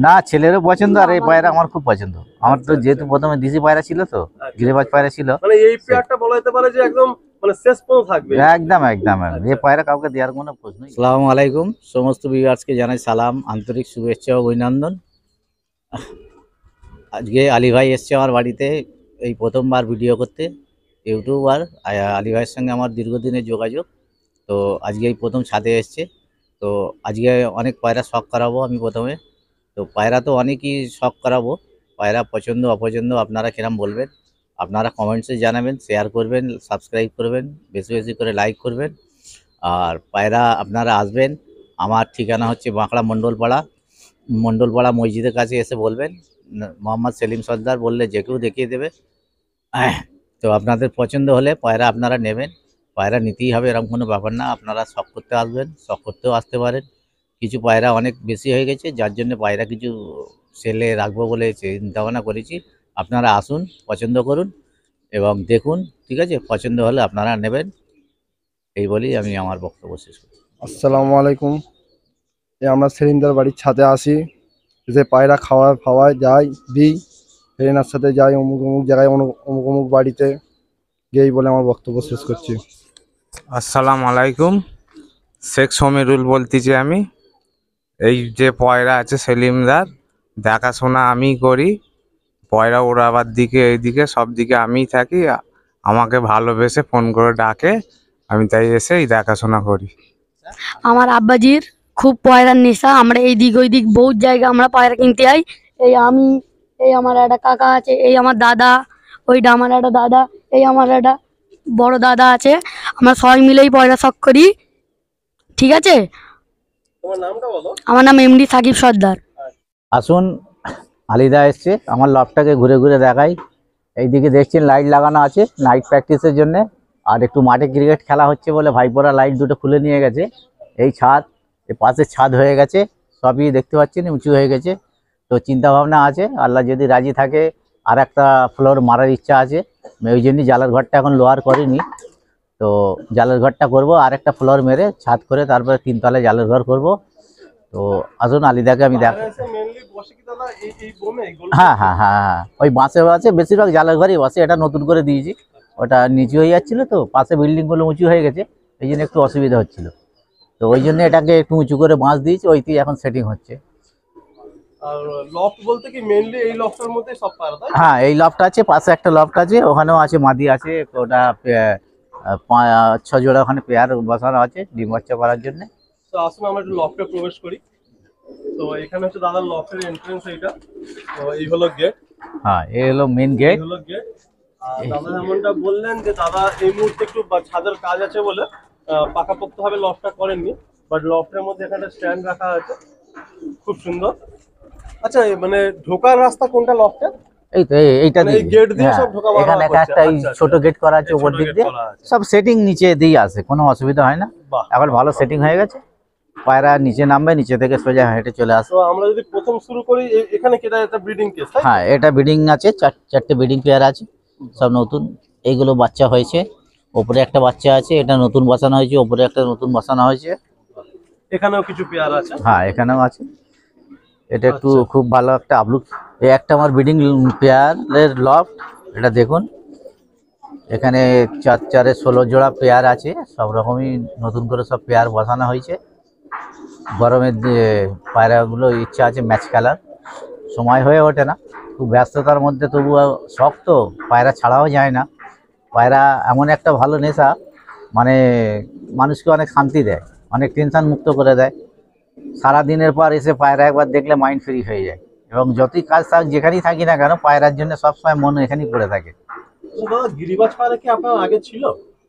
না, ছেলেরও পছন্দ আর এই পায়রা আমার খুব পছন্দ। আমার তো যেহেতু প্রথমে দেশি পায়রা ছিল, তো গিরিবাজ পায়রা ছিল, মানে এই পেয়ারটা বলা যেতে পারে যে একদম মানে শেষ পর্যন্ত থাকবে। একদম একদম এই পায়রা কাউকে দেওয়ার কোনো প্রশ্নই। আসসালামু আলাইকুম, সমস্ত ভিউয়ার্সকে জানাই সালাম, আন্তরিক শুভেচ্ছা ও অভিনন্দন। আজকে আলী ভাই এসছে আমার বাড়িতে এই প্রথমবার ভিডিও করতে। ইউটিউবার আলী ভাইয়ের সঙ্গে আমার দীর্ঘদিনের যোগাযোগ। তো আজকে এই প্রথম ছাদে এসছে। তো আজকে অনেক পায়রা শখ করাবো আমি প্রথমে। তো পায়রা তো অনেকই শখ করাবো। পায়রা পছন্দ অপছন্দ আপনারা কিরম বলবেন, আপনারা কমেন্টসে জানাবেন, শেয়ার করবেন, সাবস্ক্রাইব করবেন, বেশি বেশি করে লাইক করবেন। আর পায়রা আপনারা আসবেন, আমার ঠিকানা হচ্ছে বাঁকড়া মণ্ডলপাড়া মসজিদের কাছে এসে বলবেন মোহাম্মদ সেলিম সর্দার বললে যে কেউ দেখিয়ে দেবে। তো আপনাদের পছন্দ হলে পায়রা আপনারা নেবেন, পায়রা নিতেই হবে এরকম কোনো ব্যাপার না। আপনারা শখ করতে আসবেন, শখ করতেও আসতে পারেন। কিছু পায়রা অনেক বেশি হয়ে গেছে, যার জন্য পায়রা কিছু সেলে রাখবো বলে চিন্তা ভাবনা করেছি। আপনারা আসুন, পছন্দ করুন এবং দেখুন, ঠিক আছে? পছন্দ হলে আপনারা নেবেন। এই বলেই আমি আমার বক্তব্য শেষ করি। আসসালামু আলাইকুম। আমরা সেলিমদার বাড়ির ছাদে আসি, যে পায়রা খাওয়ায় যাই, দিই, ফেরেনার সাথে যাই অমুক অমুক জায়গায়, অমুক অমুক বাড়িতে গিয়েই বলে আমার বক্তব্য শেষ করছি। আসসালামু আলাইকুম, শেখ সমীরুল বলতেছি আমি। এই যে পয়রা আছে সেলিমদার, দেখাশোনা আমি করি। পয়রা ওড়াবার দিকে এইদিকে সব দিকে আমিই থাকি। আমাকে ভালোবেসে ফোন করে ডাকে, আমি তাই এসে এই দেখাশোনা করি। আমার আব্বাজির খুব পয়রার নেশা। আমরা এই দিক ওই দিক বহুত জায়গা আমরা পয়রা কিনতে যাই। এই আমি, এই আমার একটা কাকা আছে, এই আমার দাদা, ওইটা আমার একটা দাদা, এই আমার একটা বড় দাদা আছে। আমরা সবাই মিলেই পয়রা শখ করি, ঠিক আছে? তোমার নামটা বলো। আমার নাম এমডি সাকিব সর্দার। আসুন, আলিদা এসছে, আমার লবটাকে ঘুরে ঘুরে দেখাই। এইদিকে দেখছেন লাইট লাগানো আছে নাইট প্র্যাকটিসের জন্য। আর একটু মাঠে ক্রিকেট খেলা হচ্ছে বলে ভাইপোরা লাইট দুটো খুলে নিয়ে গেছে। এই ছাদ, এই পাশে ছাদ হয়ে গেছে, সবই দেখতে পাচ্ছেন উঁচু হয়ে গেছে। তো চিন্তা ভাবনা আছে, আল্লাহ যদি রাজি থাকে আর একটা ফ্লোর মারার ইচ্ছা আছে। ওই জন্যই জালের ঘরটা এখন লোয়ার করিনি। তো জালের ঘরটা করব, আর একটা ফ্লোর মেরে ছাদ করে তারপরে 3 তলায় জালের ঘর করব। তো আসুন আলিদাকে আমি দেখ। হ্যাঁ হ্যাঁ হ্যাঁ হ্যাঁ, ওই বাঁশে আছে, বেশিরভাগ জালের ঘরই বসে। এটা নতুন করে দিয়েছি, ওটা নিচু হয়ে যাচ্ছিল, তো পাশে বিল্ডিংগুলো উঁচু হয়ে গেছে, এই জন্য একটু অসুবিধা হচ্ছিল। তো ওই জন্য এটাকে একটু উঁচু করে বাঁশ দিয়েছি, ওইতেই এখন সেটিং হচ্ছে। আর লফট বলতে কি মেইনলি এই লফটের মধ্যে সব পায়রা, তাই? হ্যাঁ, এই লফট আছে, পাশে একটা লফট আছে, ওখানেও আছে মাদি আছে। ওটা 5-6 জোড়া ওখানে পেয়ার বসানো আছে ডিম বাচ্চা করার জন্য। তো আসুন আমরা একটু লফটে প্রবেশ করি। তো এখানে হচ্ছে দাদার লফটের এন্ট্রান্স এইটা। তো এই হলো গেট। হ্যাঁ, এই হলো মেন গেট। এই হলো গেট। আর দাদা যেমনটা বললেন যে দাদা এই মুহূর্তে একটু ছাদের কাজ আছে বলে পাকাপোক্তভাবে লফটটা করেননি, বাট লফটের মধ্যে এখানে স্ট্যান্ড রাখা আছে, খুব সুন্দর। আচ্ছা, মানে ঢোকার রাস্তা কোনটা লফটে? এই তো এইটা এই গেট দিয়ে সব ঢোকা বার এখানে হচ্ছে। একটা ছোট গেট করা আছে উপর দিক দিয়ে, সব সেটিং নিচে দিয়ে আছে, কোনো অসুবিধা হয় না। এখন ভালো সেটিং হয়ে গেছে, পায়রা নিচে নামবে, নিচে থেকে সোজা হেঁটে চলে আসবে। তো আমরা যদি প্রথম শুরু করি, এখানে কেটা একটা ব্রিডিং কেস, তাই? হ্যাঁ, এটা ব্রিডিং আছে, 4টে ব্রিডিং পেয়ার আছে, সব নতুন। এইগুলো বাচ্চা হয়েছে, ওপরে একটা বাচ্চা আছে, এটা নতুন বসানো হয়েছে, ওপরে একটা নতুন বসানো হয়েছে। এখানেও কিছু পেয়ার আছে। হ্যাঁ, এখানেও আছে। এটা একটু খুব ভালো একটা আবলুক। এই একটা আমার ব্রিডিং পেয়ারের লফট, এটা দেখুন। এখানে 4-4-এ 16 জোড়া পেয়ার আছে, সব রকমই নতুন করে সব পেয়ার বসানো হয়েছে। গরমের পায়রাগুলো ইচ্ছা আছে ম্যাচ খেলার, সময় হয়ে ওঠে না, খুব ব্যস্ততার মধ্যে, তবুও শখ তো, পায়রা ছাড়াও যায় না। পায়রা এমন একটা ভালো নেশা, মানে মানুষকে অনেক শান্তি দেয়, অনেক টেনশন মুক্ত করে দেয়। সারাদিনের পর এসে পায়রা একবার দেখলে মাইন্ড ফ্রি হয়ে যায়। এবং যতই কাজ থাক, যেখানেই থাকি না কেন, পায়রার জন্য সবসময় মন এখানেই পড়ে থাকে। গিরিবাজ পায়রা কি আপনার আগে ছিল?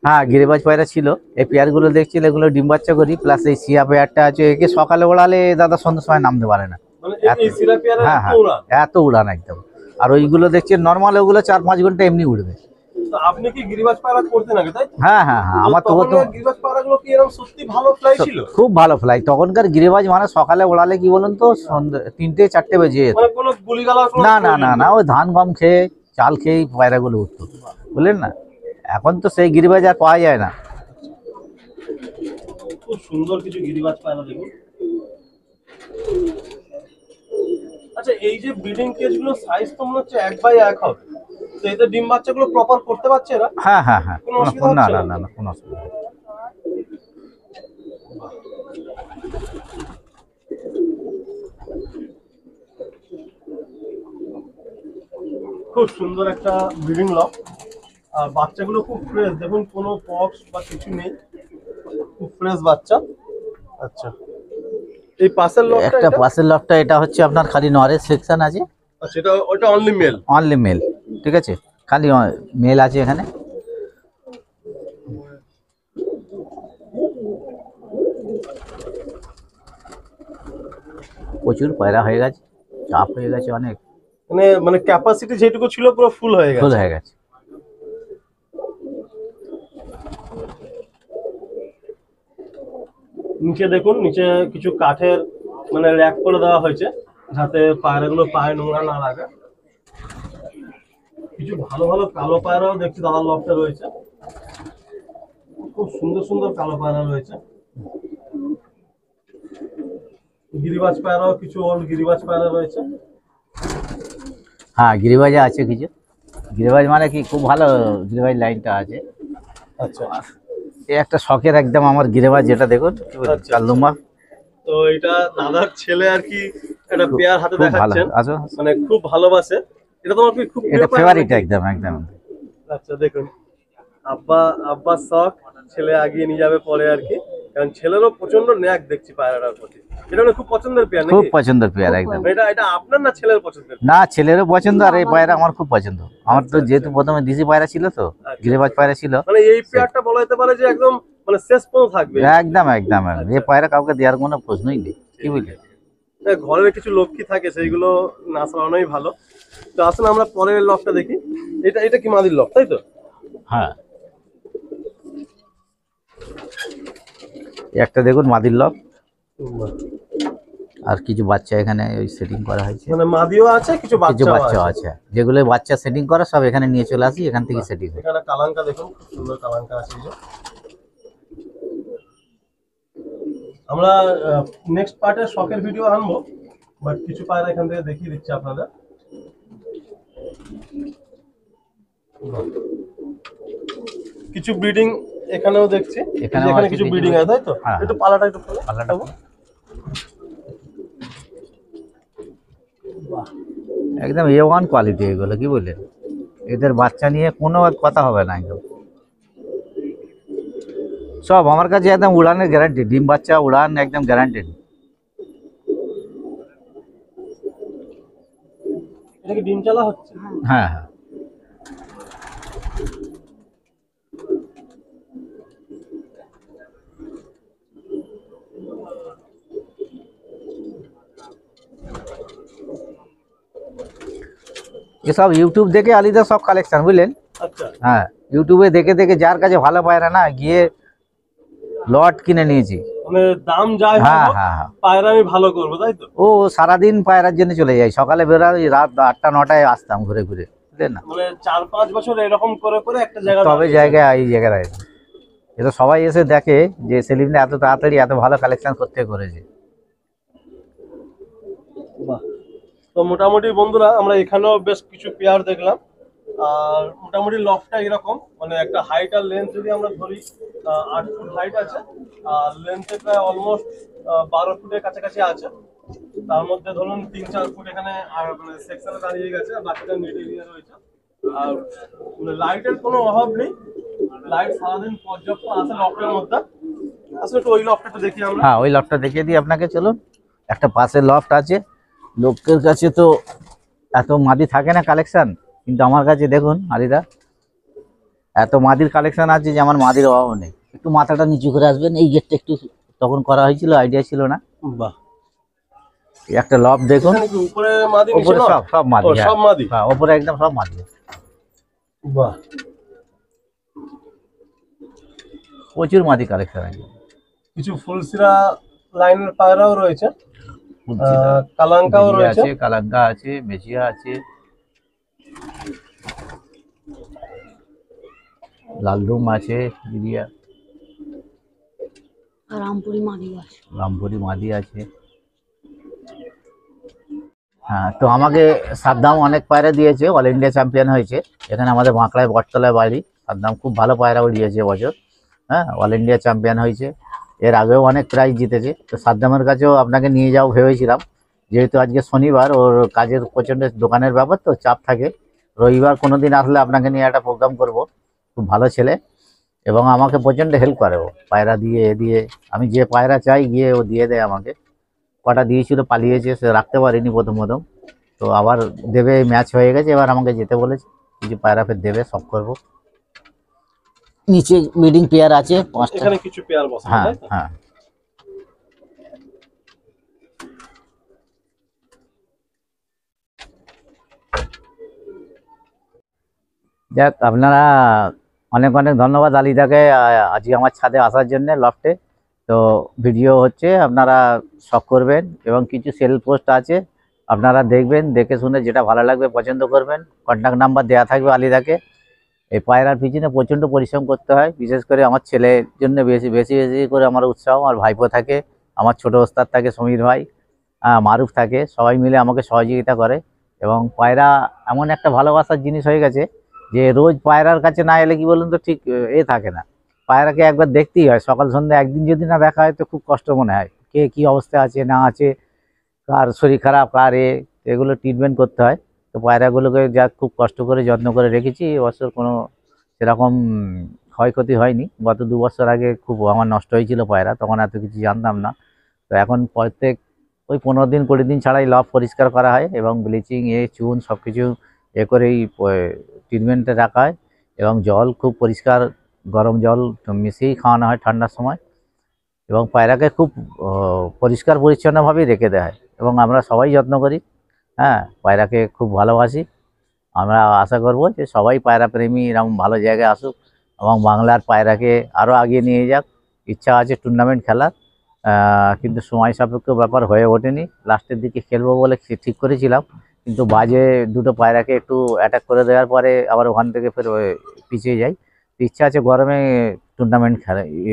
হ্যাঁ, গিরিবাজ পায়রা ছিল। এই পেয়ারগুলো দেখছিল, এগুলো ডিম বাচ্চা করি, প্লাস এই সিয়া পেয়ারটা আছে, একে সকালে ওড়ালে দাদা সন্ধ্যার সময় নামতে পারে না। হ্যাঁ হ্যাঁ, এত উড়ান একদম। আর ওইগুলো দেখছেন নর্মাল, ওগুলো 4-5 ঘন্টা এমনি উড়বে। আপনি কি গিরিবাজ পায়রা করতেন আগে, তাই? হ্যাঁ হ্যাঁ হ্যাঁ, আমার তো গিরিবাজ পায়রাগুলো কি এরকম সত্যি ভালো ফ্লাই ছিল? খুব ভালো ফ্লাই তখনকার গিরিবাজ, মানে সকালে ওড়ালে কি বলুন তো, 3-4 বেজে যেত। মানে কোনো গুলিগালার না না না না, ওই ধান গম খেয়ে, চাল খেয়েই পায়রাগুলো উঠতো, বুঝলেন না? এখন তো সেই গিরিবাজ আর পাওয়া যায় না। খুব সুন্দর কিছু গিরিবাজ পায়রা দেখুন। আচ্ছা, এই যে ব্রিডিং কেজ গুলো সাইজ তো মনে হচ্ছে 1/1 হবে, তো এতে ডিম বাচ্চাগুলো প্রপার করতে পারছে এরা? হ্যাঁ হ্যাঁ হ্যাঁ, কোনো অসুবিধা না হচ্ছে না না? না না, কোনো অসুবিধা নেই। খুব সুন্দর একটা ব্রিডিং লক, আর বাচ্চাগুলো খুব ফ্রেশ, দেখুন কোনো পক্স বা কিছু নেই, খুব ফ্রেশ বাচ্চা। আচ্ছা, এই পাশের লকটা একটা এটা? পাশের লফটটা এটা হচ্ছে আপনার খালি নরের সেকশন আছে, আচ্ছা, এটা ওটা অনলি মেল? অনলি মেল, ঠিক আছে, খালি মেল আছে এখানে। প্রচুর পায়রা হয়ে গেছে, চাপ হয়ে গেছে অনেক, মানে ক্যাপাসিটি যেটুকু ছিল পুরো ফুল হয়ে ফুল গেছে। হয়ে গেছে। নিচে দেখুন, নিচে কিছু কাঠের মানে র্যাক করে দেওয়া হয়েছে যাতে পায়রাগুলো পায়ে নোংরা না লাগে। কিছু ভালো ভালো কালো পায়রাও দেখছি দাদার লফটে রয়েছে, খুব সুন্দর সুন্দর কালো পায়রা রয়েছে। গিরিবাজ পায়রাও, কিছু ওল্ড গিরিবাজ পায়রা রয়েছে। হ্যাঁ, গিরিবাজে আছে কিছু, গিরিবাজ মানে কি খুব ভালো গিরিবাজ লাইনটা আছে। আচ্ছা, এই একটা শখের একদম আমার গিরিবাজ, যেটা দেখুন আচ্ছা। কালদুমা, তো এটা দাদার ছেলে আর কি একটা পেয়ার হাতে খুব ভালো। দেখাচ্ছেন, আসো, মানে খুব ভালোবাসে। এটা তোমার কি খুব প্রিয় এটা পায়রা ফেভারিট নাকি? একদম একদম। আচ্ছা, দেখুন আব্বার শখ, ছেলে আগিয়ে নিয়ে যাবে পরে আর কি, কারণ ছেলেরও প্রচন্ড ন্যাক দেখছি পায়রাটার প্রতি। এটা মানে খুব পছন্দের পেয়ার খুব নাকি? পছন্দের পেয়ারা একদম। এটা এটা আপনার না ছেলের পছন্দের? না, ছেলেরও পছন্দ, আর এই পায়রা আমার খুব পছন্দ। আমার তো যেহেতু প্রথমে দেশি পায়রা ছিল, তো গিরিবাজ পায়রা ছিল, মানে এই পেয়ারটা বলা যেতে পারে যে একদম মানে শেষ পর্যন্ত থাকবে। একদম একদম একদম। এই পায়রা কাউকে দেওয়ার কোনো প্রশ্নই নেই, কি বুঝলি। ঘরের কিছু লক্ষ্মী থাকে, সেইগুলো না চালানোই ভালো। তো আসুন আমরা পরের লকটা দেখি। এটা এটা কি মাদির লক, তাই তো? হ্যাঁ, এই একটা দেখুন মাদির লক, আর কিছু বাচ্চা এখানে ওই সেটিং করা হয়েছে, মানে মাদিও আছে, কিছু কিছু বাচ্চাও বাচ্চাও আছে। আছে, যেগুলো বাচ্চা সেটিং করা সব এখানে নিয়ে চলে আসি, এখান থেকে সেটিং হয়। এখানে কালাঙ্কা দেখুন, খুব সুন্দর কালাঙ্কা আছে। এই যে আমরা নেক্সট পার্টে শখের ভিডিও আনবো, বাট কিছু পায়রা এখান থেকে দেখিয়ে দিচ্ছি আপনাদের। কিছু ব্রিডিং এখানেও দেখছি, এখানেও এখানে আছে কিছু কিছু ব্রিডিং আছে, তাই তো? হ্যাঁ। একটু পালাটা একটু পাল্লাটা বাহ, একদম A1 কোয়ালিটি এগুলো, কি বললেন, এদের বাচ্চা নিয়ে কোনো কথা হবে না একদম। সব আমার কাছে একদম উড়ানের গ্যারান্টি, ডিম বাচ্চা উড়ান একদম গ্যারান্টেড। এটা কি ডিম চালা হচ্ছে? হ্যাঁ হ্যাঁ, এসব ইউটিউব দেখে আলিদা সব কালেকশন, বুঝলেন। আচ্ছা, হ্যাঁ, ইউটিউবে দেখে দেখে যার কাছে ভালো পায়রা না, গিয়ে লট কিনে নিয়েছি। মানে দাম যায়, হ্যাঁ হ্যাঁ হ্যাঁ, পায়রা আমি ভালো করবো, তাই তো? ও সারাদিন পায়রার জন্য চলে যাই, সকালে বেরোই, রাত 8টা 9টায় আসতাম ঘুরে ঘুরে, বুঝলেন না। মানে 4-5 বছর এরকম করে করে একটা জায়গা তবে জায়গায় এই জায়গায় এটা সবাই এসে দেখে যে সেলিমটা এত তাড়াতাড়ি এত ভালো কালেকশন করতে করেছে। বাহ। তো মোটামুটি বন্ধুরা আমরা এখানেও বেশ কিছু পেয়ার দেখলাম, আর মোটামুটি লফটা এরকম, মানে একটা হাইট আর লেন্থ যদি আমরা ধরি 8 ফুট হাইট আছে, আর লেন্থে প্রায় অলমোস্ট 12 ফুটের কাছাকাছি আছে। তার মধ্যে ধরুন 3-4 ফুট এখানে আর মানে সেকশনে দাঁড়িয়ে গেছে, আর বাকিটা নেট এরিয়া রয়েছে। আর লাইটের কোনো অভাব নেই, লাইট সারাদিন পর্যাপ্ত আছে লফটের মধ্যে। আসলে একটু ওই লফটা একটু দেখি আমরা। হ্যাঁ, ওই লফটটা দেখিয়ে দিই আপনাকে, চলুন। একটা পাশের লফট আছে, লোকের কাছে তো এত মাদি থাকে না কালেকশন, কিন্তু আমার কাছে দেখুন আলিদা এত মাদির কালেকশন আছে যে আমার মাদির অভাব নেই। একটু মাথাটা নিচু করে আসবেন, এই গেটটা একটু তখন করা হয়েছিল, আইডিয়া ছিল না। বাহ, এই একটা লফট দেখুন, এখানে কি উপরে মাদি, নিচে উপরে নর? সব সব মাদি, ও, হ্যাঁ। সব মাদি। হ্যাঁ, উপরে একদম সব মাদি, বাহ, প্রচুর মাদি কালেকশন আছে। কিছু ফুলসিরা লাইনের পায়রাও রয়েছে, কালাঙ্কাও মেজিয়া রয়েছে। আছে, কালাঙ্কা আছে, মেজিয়া আছে, লালদুম আছে, বিরিয়া, রামপুরি মাদি আছে। রামপুরি মাদি আছে। হ্যাঁ, তো আমাকে সাদ্দাম অনেক পায়রা দিয়েছে, অল ইন্ডিয়া চ্যাম্পিয়ন হয়েছে। এখানে আমাদের বাঁকড়ায় বটতলায় বাড়ি। সাদ্দাম খুব ভালো পায়রা উড়িয়েছে এবছর। হ্যাঁ, অল ইন্ডিয়া চ্যাম্পিয়ন হয়েছে, এর আগেও অনেক প্রাইজ জিতেছে। তো সাদ্দামের কাছেও আপনাকে নিয়ে যাও ভেবেছিলাম, যেহেতু আজকে শনিবার, ওর কাজের প্রচণ্ড দোকানের ব্যাপার তো চাপ থাকে। রবিবার কোনো দিন আসলে আপনাকে নিয়ে একটা প্রোগ্রাম করব। খুব ভালো ছেলে এবং আমাকে প্রচণ্ড হেল্প করে ও, পায়রা দিয়ে এ দিয়ে। আমি যে পায়রা চাই গিয়ে ও দিয়ে দেয় আমাকে। কটা দিয়েছিল, পালিয়েছে, সে রাখতে পারিনি প্রথম প্রথম। তো আবার দেবে, ম্যাচ হয়ে গেছে, এবার আমাকে যেতে বলেছে, কিছু পায়রা ফের দেবে, সব করবো। নিচে ব্রিডিং পেয়ার আছে 5টা। এখানে কিছু পেয়ার বসে, হ্যাঁ তাই তো? হ্যাঁ। যাক, আপনারা অনেক অনেক ধন্যবাদ আলিদাকে আজকে আমার ছাদে আসার জন্য, লফটে। তো ভিডিও হচ্ছে, আপনারা শখ করবেন এবং কিছু সেল পোস্ট আছে, আপনারা দেখবেন, দেখে শুনে যেটা ভালো লাগবে পছন্দ করবেন। কন্ট্যাক্ট নাম্বার দেওয়া থাকবে আলিদাকে। এই পায়রার পিছনে প্রচণ্ড পরিশ্রম করতে হয়, বিশেষ করে আমার ছেলের জন্য বেশি বেশি বেশি করে আমার উৎসাহ। আমার ভাইপো থাকে, আমার ছোট ওস্তাদ থাকে সমীর ভাই, মারুফ থাকে, সবাই মিলে আমাকে সহযোগিতা করে। এবং পায়রা এমন একটা ভালোবাসার জিনিস হয়ে গেছে যে রোজ পায়রার কাছে না এলে কি বলুন তো ঠিক থাকে না। পায়রাকে একবার দেখতেই হয়, সকাল সন্ধ্যা একদিন যদি না দেখা হয় তো খুব কষ্ট মনে হয়, কে কী অবস্থা আছে না আছে, কার শরীর খারাপ, কার এগুলো ট্রিটমেন্ট করতে হয়। তো পায়রাগুলোকে যা খুব কষ্ট করে যত্ন করে রেখেছি। এবছর কোনো সেরকম ক্ষয়ক্ষতি হয়নি। গত 2 বছর আগে খুব আমার নষ্ট হয়েছিল পায়রা, তখন এত কিছু জানতাম না। তো এখন প্রত্যেক ওই 15 দিন 20 দিন ছাড়াই লব পরিষ্কার করা হয় এবং ব্লিচিং চুন সব কিছু করেই ট্রিটমেন্টে রাখা হয়। এবং জল খুব পরিষ্কার, গরম জল মিশিয়েই খাওয়ানো হয় ঠান্ডার সময়। এবং পায়রাকে খুব পরিষ্কার পরিচ্ছন্নভাবেই রেখে দেওয়া হয় এবং আমরা সবাই যত্ন করি। হ্যাঁ, পায়রাকে খুব ভালোবাসি। আমরা আশা করব যে সবাই পায়রা প্রেমী এরকম ভালো জায়গায় আসুক এবং বাংলার পায়রাকে আরও আগিয়ে নিয়ে যাক। ইচ্ছা আছে টুর্নামেন্ট খেলার, কিন্তু সময় সাপেক্ষ ব্যাপার হয়ে ওঠেনি। লাস্টের দিকে খেলবো বলে ঠিক করেছিলাম, কিন্তু বাজে দুটো পায়রাকে একটু অ্যাটাক করে দেওয়ার পরে আবার ওখান থেকে ফের পিছিয়ে যাই। ইচ্ছা আছে গরমে টুর্নামেন্ট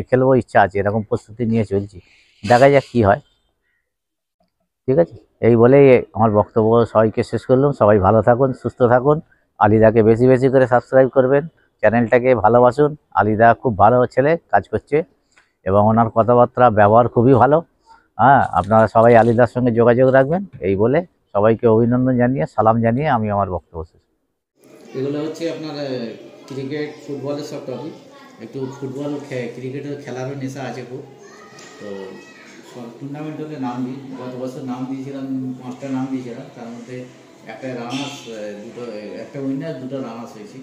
খেলবো, ইচ্ছা আছে, এরকম প্রস্তুতি নিয়ে চলছি। দেখা যাক কী হয়। ঠিক আছে, এই বলেই আমার বক্তব্য সবাইকে শেষ করলাম। সবাই ভালো থাকুন, সুস্থ থাকুন। আলিদাকে বেশি বেশি করে সাবস্ক্রাইব করবেন, চ্যানেলটাকে ভালোবাসুন। আলিদা খুব ভালো ছেলে, কাজ করছে এবং ওনার কথাবার্তা ব্যবহার খুবই ভালো। হ্যাঁ, আপনারা সবাই আলিদার সঙ্গে যোগাযোগ রাখবেন। এই বলে সবাইকে অভিনন্দন জানিয়ে, সালাম জানিয়ে আমি আমার বক্তব্য শেষ। এগুলো হচ্ছে আপনার ক্রিকেট ফুটবলের সব টপিক। একটু ফুটবল ক্রিকেটের খেলারও নেশা আছে খুব। তো টুর্নামেন্ট হলে নাম দিই, গত বছর নাম দিয়েছিলাম, 5টা নাম দিয়েছিলাম, তার মধ্যে একটা রানার্স, একটা উইনার, 2টা রানার্স হয়েছি।